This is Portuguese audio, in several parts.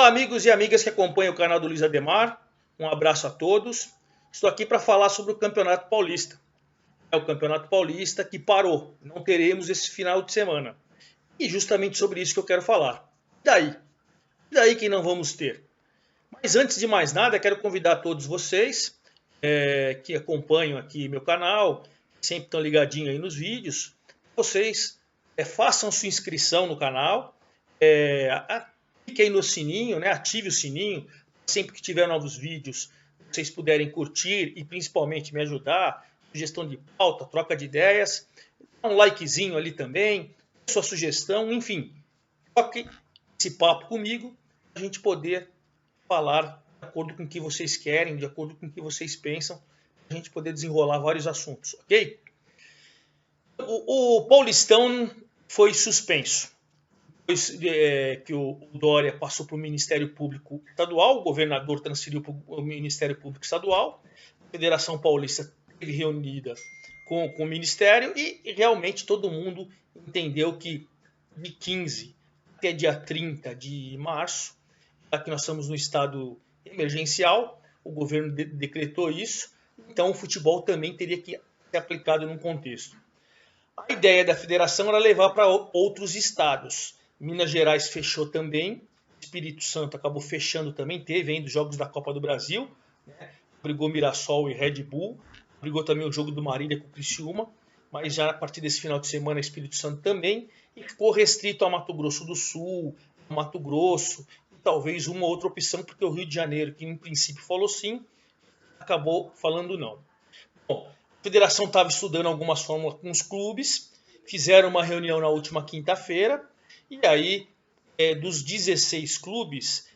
Olá, amigos e amigas que acompanham o canal do Luiz Ademar. Um abraço a todos. Estou aqui para falar sobre o Campeonato Paulista. É o Campeonato Paulista que parou. Não teremos esse final de semana. E justamente sobre isso que eu quero falar. E daí? E daí que não vamos ter? Mas antes de mais nada, quero convidar todos vocês que acompanham aqui meu canal, sempre estão ligadinhos aí nos vídeos, vocês façam sua inscrição no canal, clique aí no sininho, né, ative o sininho, sempre que tiver novos vídeos, vocês puderem curtir e principalmente me ajudar, sugestão de pauta, troca de ideias, dá um likezinho ali também, sua sugestão, enfim, toque esse papo comigo, para a gente poder falar de acordo com o que vocês querem, de acordo com o que vocês pensam, para a gente poder desenrolar vários assuntos, ok? O Paulistão foi suspenso. Depois que o Dória passou para o Ministério Público Estadual, o governador transferiu para o Ministério Público Estadual, a Federação Paulista esteve reunida com o Ministério e realmente todo mundo entendeu que de 15 até dia 30 de março, já que nós estamos no estado emergencial, o governo decretou isso, então o futebol também teria que ser aplicado num contexto. A ideia da federação era levar para outros estados. Minas Gerais fechou também, Espírito Santo acabou fechando também, teve ainda os jogos da Copa do Brasil, né? Brigou Mirassol e Red Bull, brigou também o jogo do Marília com o Criciúma, mas já a partir desse final de semana Espírito Santo também, e ficou restrito a Mato Grosso do Sul, Mato Grosso, e talvez uma outra opção, porque o Rio de Janeiro, que em princípio falou sim, acabou falando não. Bom, a federação estava estudando algumas fórmulas com os clubes, fizeram uma reunião na última quinta-feira, e aí dos 16 clubes,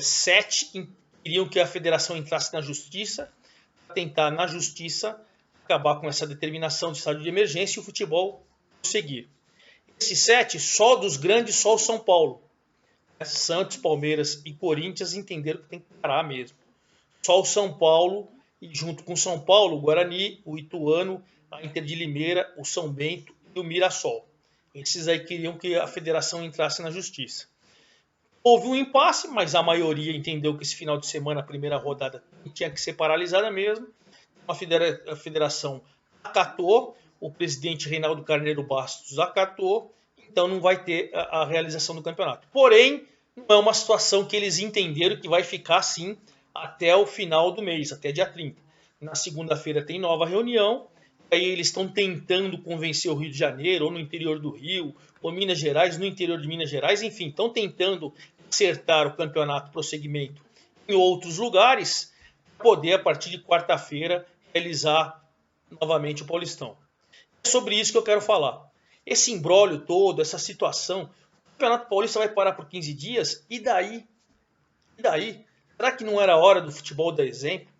7 queriam que a federação entrasse na justiça, para tentar na justiça acabar com essa determinação de estado de emergência e o futebol prosseguir. Esses 7, só dos grandes, só o São Paulo. Santos, Palmeiras e Corinthians entenderam que tem que parar mesmo. Só o São Paulo, e junto com o São Paulo, o Guarani, o Ituano, a Inter de Limeira, o São Bento e o Mirassol. Esses aí queriam que a federação entrasse na justiça. Houve um impasse, mas a maioria entendeu que esse final de semana, a primeira rodada, tinha que ser paralisada mesmo. A federação acatou, o presidente Reinaldo Carneiro Bastos acatou, então não vai ter a realização do campeonato. Porém, não é uma situação que eles entenderam que vai ficar assim até o final do mês, até dia 30. Na segunda-feira tem nova reunião, aí eles estão tentando convencer o Rio de Janeiro, ou no interior do Rio, ou Minas Gerais, no interior de Minas Gerais, enfim, estão tentando acertar o campeonato prosseguimento em outros lugares, para poder, a partir de quarta-feira, realizar novamente o Paulistão. É sobre isso que eu quero falar. Esse imbróglio todo, essa situação, o Campeonato Paulista vai parar por 15 dias, e daí? E daí? Será que não era hora do futebol dar exemplo?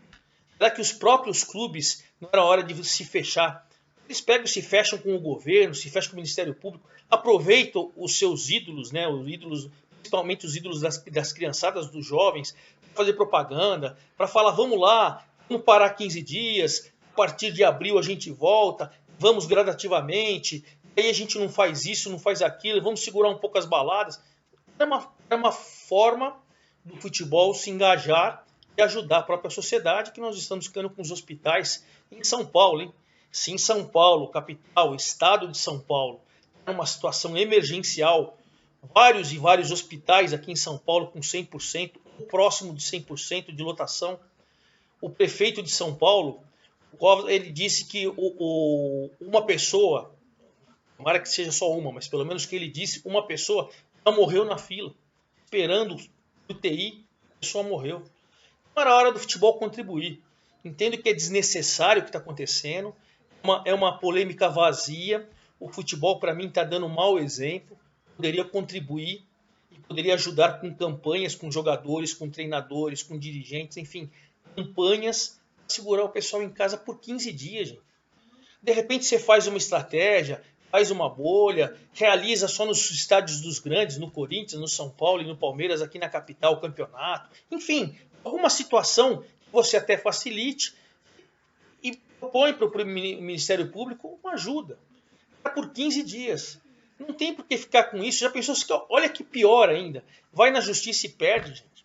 Será que os próprios clubes não era hora de se fechar? Eles pegam e se fecham com o governo, se fecham com o Ministério Público, aproveitam os seus ídolos, né, os ídolos, principalmente os ídolos das criançadas, dos jovens, para fazer propaganda, para falar, vamos lá, vamos parar 15 dias, a partir de abril a gente volta, vamos gradativamente, aí a gente não faz isso, não faz aquilo, vamos segurar um pouco as baladas. É uma forma do futebol se engajar e ajudar a própria sociedade, que nós estamos ficando com os hospitais em São Paulo, hein? Sim, São Paulo, capital, estado de São Paulo, é uma situação emergencial, vários e vários hospitais aqui em São Paulo com 100%, próximo de 100% de lotação. O prefeito de São Paulo, ele disse que uma pessoa, tomara que seja só uma, mas pelo menos que ele disse, uma pessoa já morreu na fila, esperando UTI, a pessoa morreu. Não era hora do futebol contribuir. Entendo que é desnecessário o que está acontecendo, é uma polêmica vazia. O futebol, para mim, está dando um mau exemplo. Poderia contribuir e poderia ajudar com campanhas, com jogadores, com treinadores, com dirigentes, enfim, campanhas para segurar o pessoal em casa por 15 dias, gente. De repente você faz uma estratégia, faz uma bolha, realiza só nos estádios dos grandes, no Corinthians, no São Paulo e no Palmeiras, aqui na capital, o campeonato. Enfim, alguma situação que você até facilite e propõe para o Ministério Público uma ajuda. Por 15 dias. Não tem por que ficar com isso. Já pensou? Olha que pior ainda. Vai na justiça e perde, gente.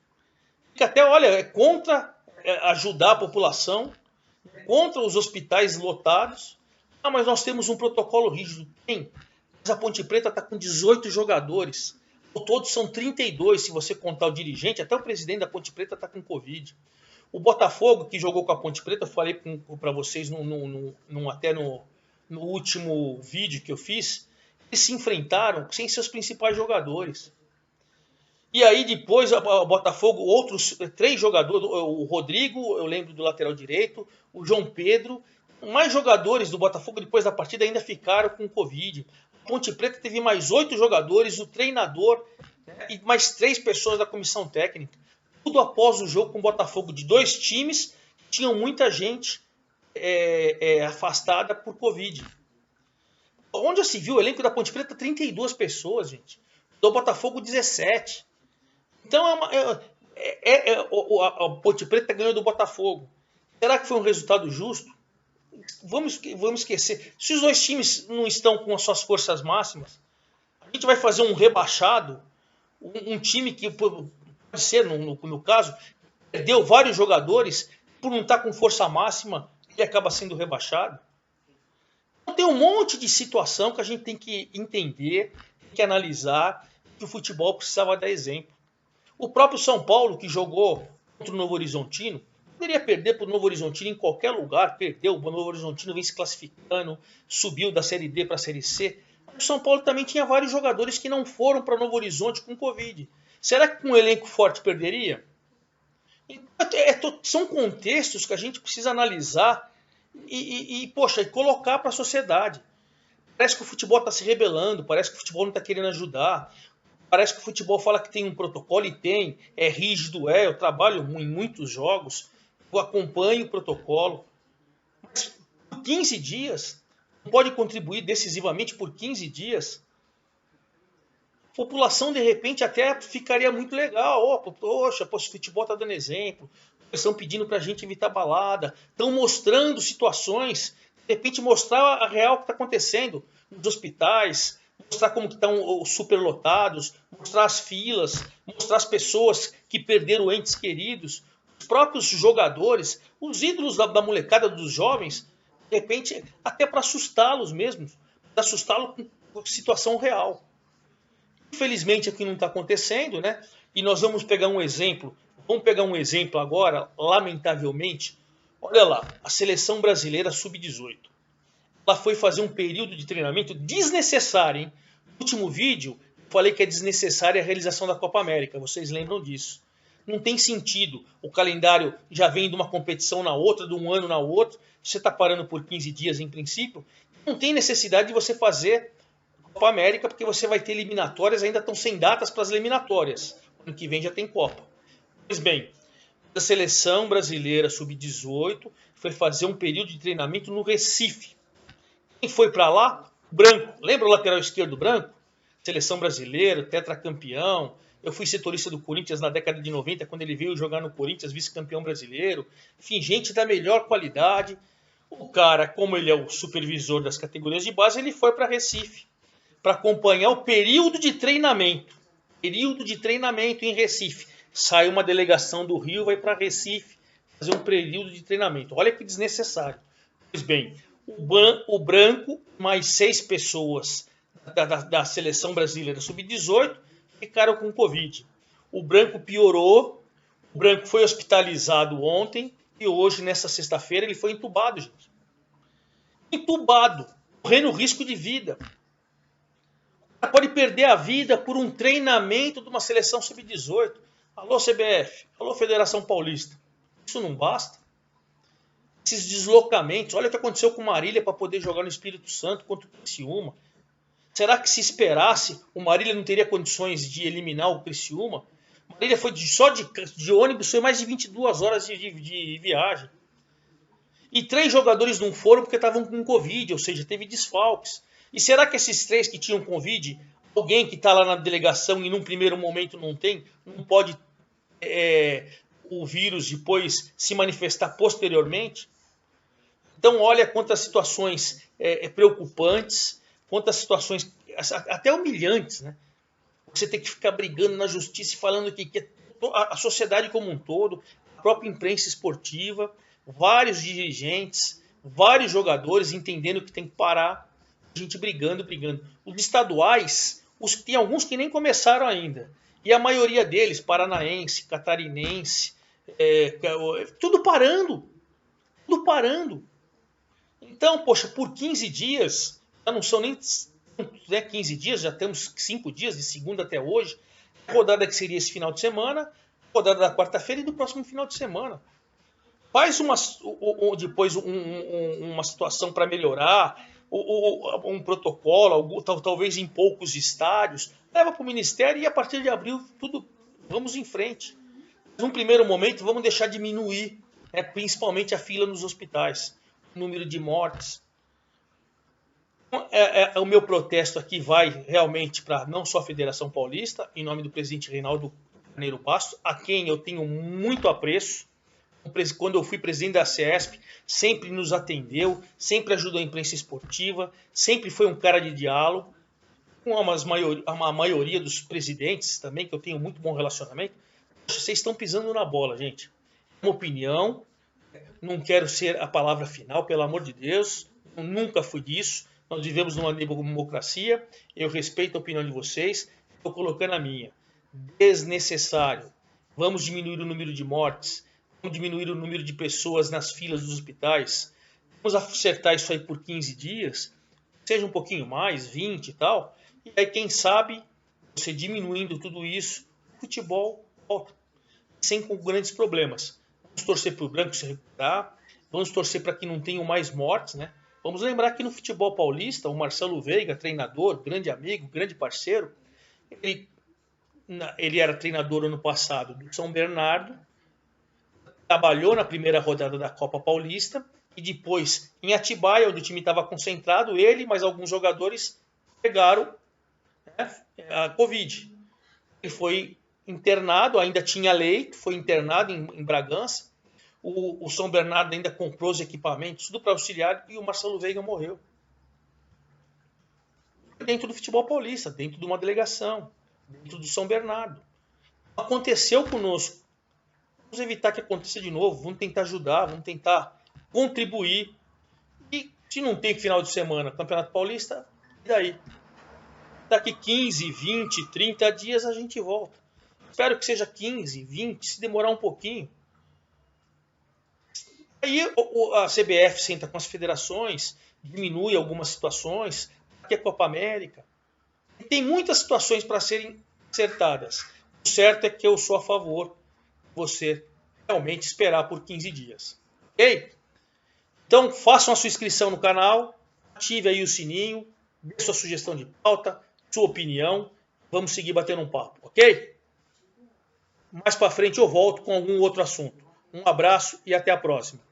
que até, olha, é contra ajudar a população, contra os hospitais lotados. Ah, mas nós temos um protocolo rígido. Tem. Mas a Ponte Preta está com 18 jogadores. Todos são 32, se você contar o dirigente. Até o presidente da Ponte Preta está com Covid. O Botafogo, que jogou com a Ponte Preta, eu falei para vocês até no último vídeo que eu fiz, eles se enfrentaram sem seus principais jogadores. E aí depois o Botafogo, outros 3 jogadores, o Rodrigo, eu lembro do lateral direito, o João Pedro, mais jogadores do Botafogo depois da partida ainda ficaram com Covid. A Ponte Preta teve mais 8 jogadores, o treinador, né, e mais 3 pessoas da comissão técnica. Tudo após o jogo com o Botafogo, de 2 times que tinham muita gente afastada por Covid. Onde já se viu o elenco da Ponte Preta? 32 pessoas, gente. Do Botafogo, 17. Então a Ponte Preta ganhou do Botafogo. Será que foi um resultado justo? Vamos esquecer. Se os 2 times não estão com as suas forças máximas, a gente vai fazer um rebaixado, um time que pode ser, no caso, perdeu vários jogadores por não estar com força máxima e acaba sendo rebaixado. Então tem um monte de situação que a gente tem que entender, tem que analisar, que o futebol precisava dar exemplo. O próprio São Paulo, que jogou contra o Novo Horizontino, poderia perder para o Novo Horizontino em qualquer lugar, perdeu, o Novo Horizontino vem se classificando, subiu da Série D para a Série C. O São Paulo também tinha vários jogadores que não foram para Novo Horizonte com Covid. Será que com um elenco forte perderia? São contextos que a gente precisa analisar e colocar para a sociedade. Parece que o futebol está se rebelando, parece que o futebol não está querendo ajudar, parece que o futebol fala que tem um protocolo e tem, é rígido, eu trabalho em muitos jogos, eu acompanho o protocolo, mas por 15 dias, não pode contribuir decisivamente por 15 dias, a população de repente até ficaria muito legal, poxa, o futebol está dando exemplo, estão pedindo para a gente evitar balada, estão mostrando situações, de repente mostrar a real que está acontecendo nos hospitais, mostrar como que estão superlotados, mostrar as filas, mostrar as pessoas que perderam entes queridos, os próprios jogadores, os ídolos da molecada, dos jovens, de repente até para assustá-los mesmo, para assustá-los com a situação real. Infelizmente aqui não está acontecendo, né? E nós vamos pegar um exemplo. Vamos pegar um exemplo agora, lamentavelmente. Olha lá, a seleção brasileira sub-18. Ela foi fazer um período de treinamento desnecessário, hein? No último vídeo, eu falei que é desnecessária a realização da Copa América. Vocês lembram disso? Não tem sentido. O calendário já vem de uma competição na outra, de um ano na outra. Você está parando por 15 dias em princípio. Não tem necessidade de você fazer Copa América, porque você vai ter eliminatórias, ainda estão sem datas para as eliminatórias. Ano que vem já tem Copa. Pois bem, a seleção brasileira sub-18 foi fazer um período de treinamento no Recife. Quem foi para lá? Branco. Lembra o lateral esquerdo Branco? Seleção brasileira, tetracampeão. Eu fui setorista do Corinthians na década de 90, quando ele veio jogar no Corinthians, vice-campeão brasileiro. Enfim, gente da melhor qualidade. O cara, como ele é o supervisor das categorias de base, ele foi para Recife para acompanhar o período de treinamento. Período de treinamento em Recife. Sai uma delegação do Rio, vai para Recife fazer um período de treinamento. Olha que desnecessário. Pois bem, o Branco, mais 6 pessoas da seleção brasileira sub-18 ficaram com Covid. O Branco piorou, o Branco foi hospitalizado ontem e hoje, nessa sexta-feira, ele foi entubado, gente. Entubado, correndo risco de vida. Pode perder a vida por um treinamento de uma seleção sub-18. Alô CBF, alô Federação Paulista. Isso não basta? Esses deslocamentos, olha o que aconteceu com o Marília para poder jogar no Espírito Santo contra o Criciúma. Será que se esperasse, o Marília não teria condições de eliminar o Criciúma? O Marília foi só de ônibus, foi mais de 22 horas de viagem. E 3 jogadores não foram porque estavam com Covid, ou seja, teve desfalques. E será que esses 3 que tinham Covid, alguém que está lá na delegação e num primeiro momento não tem, não pode o vírus depois se manifestar posteriormente? Então olha quantas situações preocupantes, quantas situações até humilhantes, né? Você tem que ficar brigando na justiça e falando que a sociedade como um todo, a própria imprensa esportiva, vários dirigentes, vários jogadores entendendo que tem que parar, a gente brigando. Os estaduais, tem alguns que nem começaram ainda. E a maioria deles, paranaense, catarinense, tudo parando. Tudo parando. Então, poxa, por 15 dias, já não são nem 15 dias, já temos 5 dias, de segunda até hoje. A rodada que seria esse final de semana, a rodada da quarta-feira e do próximo final de semana. Faz depois uma situação para melhorar, um protocolo, talvez em poucos estádios, leva para o Ministério e a partir de abril tudo, vamos em frente. Num primeiro momento vamos deixar diminuir, principalmente a fila nos hospitais, o número de mortes. O meu protesto aqui vai realmente para não só a Federação Paulista, em nome do presidente Reinaldo Carneiro Bastos, a quem eu tenho muito apreço. Quando eu fui presidente da CESP, sempre nos atendeu, sempre ajudou a imprensa esportiva, sempre foi um cara de diálogo, com a maioria dos presidentes também, que eu tenho muito bom relacionamento. Vocês estão pisando na bola, gente. Uma opinião, não quero ser a palavra final, pelo amor de Deus, eu nunca fui disso. Nós vivemos numa democracia, eu respeito a opinião de vocês, estou colocando a minha. Desnecessário. Vamos diminuir o número de mortes, vamos diminuir o número de pessoas nas filas dos hospitais, vamos acertar isso aí por 15 dias, seja um pouquinho mais, 20 e tal, e aí quem sabe, você diminuindo tudo isso, o futebol volta, sem com grandes problemas. Vamos torcer para o branco se recuperar, vamos torcer para que não tenham mais mortes, né? Vamos lembrar que no futebol paulista, o Marcelo Veiga, treinador, grande amigo, grande parceiro, ele era treinador ano passado do São Bernardo, trabalhou na primeira rodada da Copa Paulista e depois em Atibaia, onde o time estava concentrado, ele, mas alguns jogadores pegaram a Covid. Ele foi internado, ainda tinha leito, foi internado em Bragança. O São Bernardo ainda comprou os equipamentos, tudo para auxiliar, e o Marcelo Veiga morreu. Dentro do futebol paulista, dentro de uma delegação, dentro do São Bernardo. Aconteceu conosco. Vamos evitar que aconteça de novo, vamos tentar ajudar, vamos tentar contribuir. E se não tem final de semana Campeonato Paulista, e daí? Daqui 15, 20, 30 dias a gente volta. Espero que seja 15, 20, se demorar um pouquinho. Aí a CBF senta com as federações, diminui algumas situações, aqui é Copa América. Tem muitas situações para serem acertadas. O certo é que eu sou a favor de você realmente esperar por 15 dias. Ok? Então façam a sua inscrição no canal, ative aí o sininho, dê sua sugestão de pauta, sua opinião. Vamos seguir batendo um papo, ok? Mais para frente eu volto com algum outro assunto. Um abraço e até a próxima.